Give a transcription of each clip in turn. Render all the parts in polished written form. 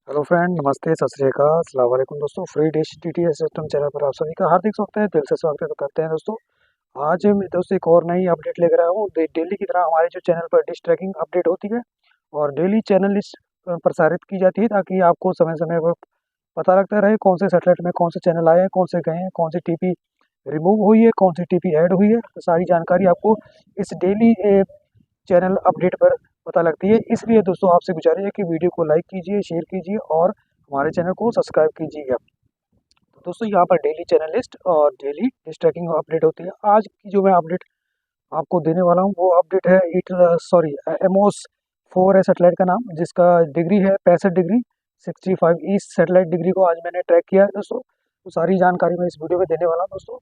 Hello friend, नमस्ते, सत श्री अकाल, अस्सलाम वालेकुम दोस्तों। Free dish TTS system channel पर आप सभी का हार्दिक स्वागत है, दिल से स्वागत करते हैं दोस्तों। आज मैं दोस्तों एक और नई अपडेट लेकर आया हूँ। डेली की तरह हमारे जो चैनल पर डिश ट्रैकिंग अपडेट होती है और डेली चैनल लिस्ट प्रसारित की जाती है, ताकि आपको समय समय पर पता लगता रहे कौन से सेटेलाइट में कौन से चैनल आए हैं, कौन से गए हैं, कौन सी टीपी रिमूव हुई है, कौन सी टीपी ऐड हुई है। तो सारी जानकारी आपको इस डेली चैनल अपडेट पर पता लगती है। इसलिए दोस्तों आपसे गुजारिश है कि वीडियो को लाइक कीजिए, शेयर कीजिए और हमारे चैनल को सब्सक्राइब कीजिएगा। तो दोस्तों यहाँ पर डेली चैनल लिस्ट और डेली डिश ट्रैकिंग अपडेट होती है। आज की जो मैं अपडेट आपको देने वाला हूँ वो अपडेट है एमोस 4 है सेटेलाइट का नाम, जिसका डिग्री है 65 डिग्री 65 ईस्ट सेटेलाइट डिग्री को आज मैंने ट्रैक किया है दोस्तों। तो सारी जानकारी मैं इस वीडियो में देने वाला हूँ दोस्तों।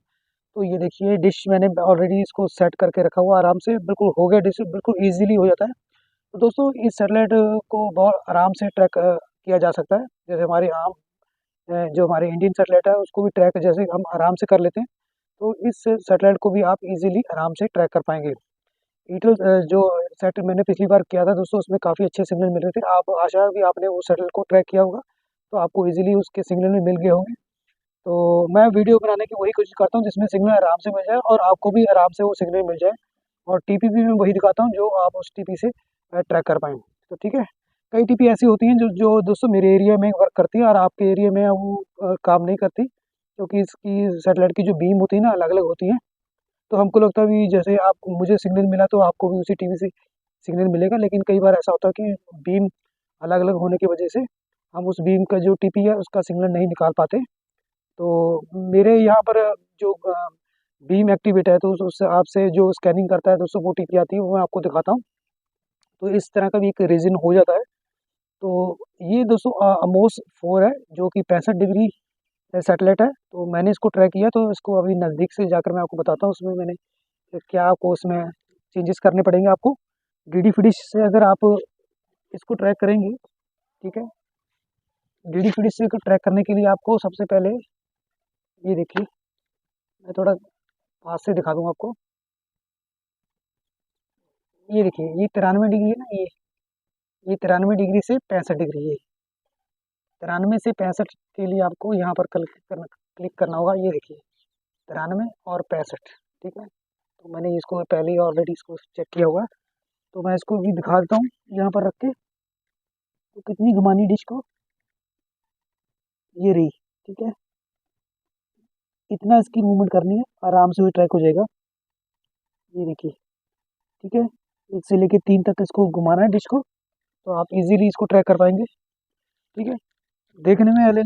तो ये देखिए, डिश मैंने ऑलरेडी इसको सेट करके रखा हुआ आराम से, बिल्कुल हो गया, डिश बिल्कुल ईजिली हो जाता है। तो दोस्तों इस सेटेलाइट को बहुत आराम से ट्रैक किया जा सकता है। जैसे हमारे आम जो हमारे इंडियन सेटेलाइट है उसको भी ट्रैक जैसे हम आराम से कर लेते हैं, तो इस सेटेलाइट को भी आप इजीली आराम से ट्रैक कर पाएंगे। ईटल जो सेट मैंने पिछली बार किया था दोस्तों, उसमें काफ़ी अच्छे सिग्नल मिल रहे थे। आप आशा है कि आपने उस सेटेलाइट को ट्रैक किया होगा, तो आपको इजीली उसके सिग्नल भी मिल गए होंगे। तो मैं वीडियो बनाने की वही कोशिश करता हूँ जिसमें सिग्नल आराम से मिल जाए और आपको भी आराम से वो सिग्नल मिल जाए। और टीपी भी मैं वही दिखाता हूँ जो आप उस टीपी से ट्रैक कर पाएँ। तो ठीक है, कई टीपी ऐसी होती हैं जो जो दोस्तों मेरे एरिया में वर्क करती है और आपके एरिया में वो काम नहीं करती, क्योंकि इसकी सेटेलाइट की जो बीम होती है ना अलग अलग होती हैं। तो हमको लगता है कि जैसे आप मुझे सिग्नल मिला तो आपको भी उसी टीवी से सिग्नल मिलेगा, लेकिन कई बार ऐसा होता है कि बीम अलग अलग होने की वजह से हम उस बीम का जो टीपी है उसका सिग्नल नहीं निकाल पाते। तो मेरे यहाँ पर जो बीम एक्टिवेट है, तो उस आपसे जो स्कैनिंग करता है दोस्तों वो टीपी आती है, वो मैं आपको दिखाता हूँ। तो इस तरह का भी एक रीजन हो जाता है। तो ये दोस्तों अमोस 4 है, जो कि 65 डिग्री सैटेलाइट है। तो मैंने इसको ट्रैक किया, तो इसको अभी नज़दीक से जाकर मैं आपको बताता हूँ उसमें मैंने क्या आपको उसमें चेंजेस करने पड़ेंगे आपको। डीडी फिडिश से अगर आप इसको ट्रैक करेंगे, ठीक है, डीडी फिडिश से ट्रैक करने के लिए आपको सबसे पहले ये देखिए, मैं थोड़ा पास से दिखा दूंगा आपको। ये देखिए, ये 93 डिग्री है ना, ये 93 डिग्री से 65 डिग्री है। 93 से 65 के लिए आपको यहाँ पर क्लिक करना होगा। ये देखिए, 93 और 65, ठीक है। तो मैंने इसको पहले ही ऑलरेडी इसको चेक किया हुआ है, तो मैं इसको भी दिखा देता हूँ यहाँ पर रख के। तो कितनी घुमानी डिश को, ये रही, ठीक है। इतना इसकी मूवमेंट करनी है, आराम से वो ट्रैक हो जाएगा। ये देखिए, ठीक है, 1 से लेके 3 तक इसको घुमाना है डिश को, तो आप इजीली इसको ट्रैक कर पाएंगे, ठीक है। देखने में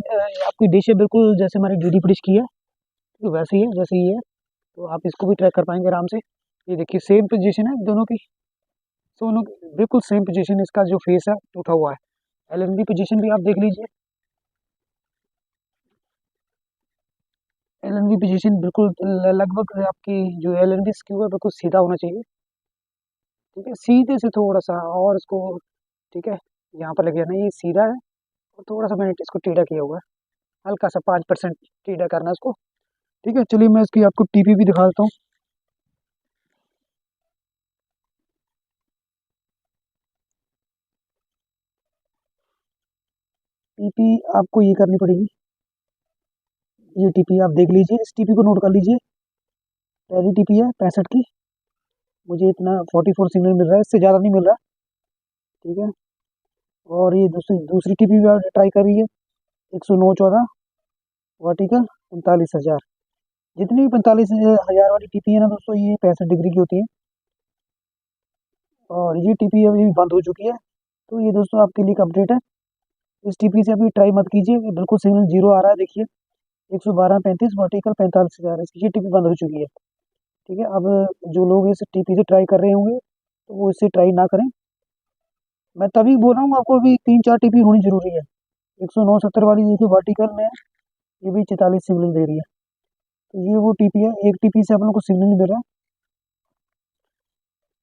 आपकी डिश है बिल्कुल जैसे हमारी डीडी डिश की है, तो वैसे ही है जैसे ही है। तो आप इसको भी ट्रैक कर पाएंगे आराम से। ये देखिए, सेम पोजीशन है दोनों की, दोनों की बिल्कुल सेम पोजीशन, इसका जो फेस है उठा हुआ है। एलएनबी पोजीशन भी आप देख लीजिए, एलएनबी पोजीशन बिल्कुल लगभग आपकी जो एलएनबी स्क्यू है बिल्कुल सीधा होना चाहिए, ठीक है। सीधे से थोड़ा सा और इसको, ठीक है, यहाँ पर लगे ना, ये सीधा है और थोड़ा सा मैंने इसको टेढ़ा किया हुआ है, हल्का सा 5% टेढ़ा करना है इसको, ठीक है। चलिए मैं इसकी आपको टीपी भी दिखा देता हूँ। टीपी आपको ये करनी पड़ेगी, ये टीपी आप देख लीजिए, इस टीपी को नोट कर लीजिए। पहली टीपी है 65 की, मुझे इतना 44 सिग्नल मिल रहा है, इससे ज़्यादा नहीं मिल रहा, ठीक है। और ये दूसरी दूसरी टीपी भी आप ट्राई करिए, 109.14 वर्टिकल 45,000। जितनी भी 45,000 वाली टीपी है ना दोस्तों, ये 65 डिग्री की होती है। और ये टीपी अभी बंद हो चुकी है। तो ये दोस्तों आपके लिए एक अपडेट है, इस टीपी से अभी ट्राई मत कीजिए, बिल्कुल सिग्नल जीरो आ रहा है, देखिए 112.35 वर्टिकल 45,000, इसकी टीपी बंद हो चुकी है, ठीक है। अब जो लोग इस टीपी से ट्राई कर रहे होंगे तो वो इससे ट्राई ना करें। मैं तभी बोल रहा हूँ आपको, अभी 3-4 टीपी होनी जरूरी है। 109.70 वाली देखिए वर्टिकल में, ये भी 44 सिग्नल दे रही है। तो ये वो टीपी है, एक टीपी से अपन लोग को सिग्नल नहीं दे रहा है,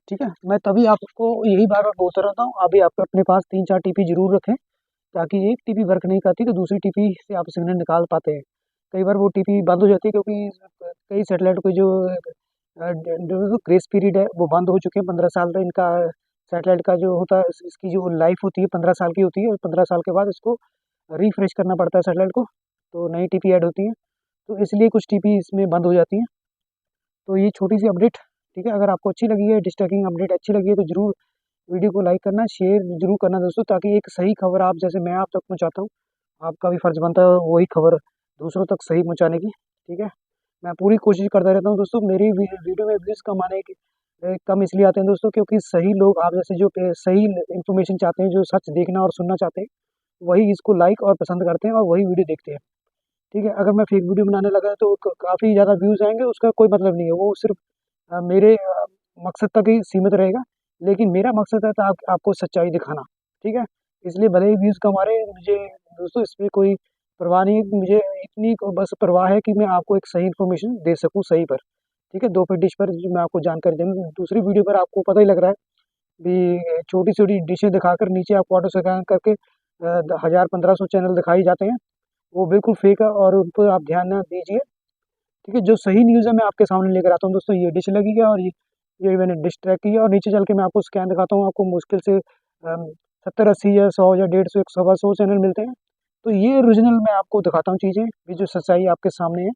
ठीक है। मैं तभी आपको यही बार बार बोलता रहता हूँ, अभी आप अपने पास 3-4 टीपी जरूर रखें, ताकि एक टीपी वर्क नहीं करती तो दूसरी टीपी से आप सिग्नल निकाल पाते हैं। कई बार वो टीपी बंद हो जाती है, क्योंकि कई सेटेलाइट को जो ग्रेस पीरियड है वो बंद हो चुके हैं। 15 साल का इनका सेटेलाइट का जो होता है, इसकी जो लाइफ होती है 15 साल की होती है। 15 साल के बाद इसको रिफ्रेश करना पड़ता है सैटेलाइट को, तो नई टीपी ऐड होती है, तो इसलिए कुछ टीपी इसमें बंद हो जाती हैं। तो ये छोटी सी अपडेट, ठीक है। अगर आपको अच्छी लगी है डिश ट्रैकिंग अपडेट अच्छी लगी है तो ज़रूर वीडियो को लाइक करना, शेयर ज़रूर करना दोस्तों, ताकि एक सही खबर आप जैसे मैं आप तक पहुँचाता हूँ, आपका भी फ़र्ज़ बनता है वही खबर दूसरों तक सही पहुँचाने की, ठीक है। मैं पूरी कोशिश करता रहता हूँ दोस्तों, मेरी वीडियो में व्यूज़ कम आने की कम इसलिए आते हैं दोस्तों, क्योंकि सही लोग आप जैसे जो सही इन्फॉर्मेशन चाहते हैं, जो सच देखना और सुनना चाहते हैं, वही इसको लाइक और पसंद करते हैं और वही वीडियो देखते हैं, ठीक है। अगर मैं फेक वीडियो बनाने लगा तो काफ़ी ज़्यादा व्यूज़ आएंगे, उसका कोई मतलब नहीं है, वो सिर्फ मेरे मकसद तक ही सीमित रहेगा, लेकिन मेरा मकसद है तो आपको सच्चाई दिखाना, ठीक है। इसलिए भले ही व्यूज़ कम आ रहे हैं, मुझे दोस्तों इसमें कोई परवाह नहीं है, मुझे इतनी बस परवाह है कि मैं आपको एक सही इन्फॉर्मेशन दे सकूँ सही पर, ठीक है। 2 पे डिश पर जो मैं आपको जानकारी दूँ, दूसरी वीडियो पर आपको पता ही लग रहा है भी छोटी-छोटी डिशें दिखाकर नीचे आपको ऑटो स्कैन करके 1000-1500 चैनल दिखाए जाते हैं, वो बिल्कुल फेक है और उन पर आप ध्यान ना दीजिए, ठीक है। जो सही न्यूज़ है मैं आपके सामने लेकर आता हूँ दोस्तों, ये डिश लगी है और ये मैंने डिश ट्रैक की है, और नीचे चल के मैं आपको स्कैन दिखाता हूँ, आपको मुश्किल से 70-80 या 100 या 150 100 सवा 100 चैनल मिलते हैं। तो ये ओरिजिनल मैं आपको दिखाता हूँ चीज़ें, ये जो सच्चाई आपके सामने है,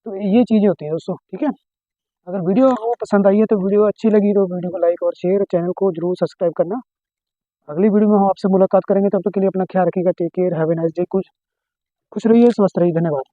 तो ये चीज़ें होती हैं दोस्तों, ठीक है। अगर वीडियो आपको पसंद आई है तो वीडियो अच्छी लगी तो वीडियो को लाइक और शेयर, चैनल को जरूर सब्सक्राइब करना। अगली वीडियो में हम आपसे मुलाकात करेंगे, तब तक के लिए अपना ख्याल रखिएगा। Take care, have a nice day, कुछ खुश रहिए, स्वस्थ रहिए, धन्यवाद।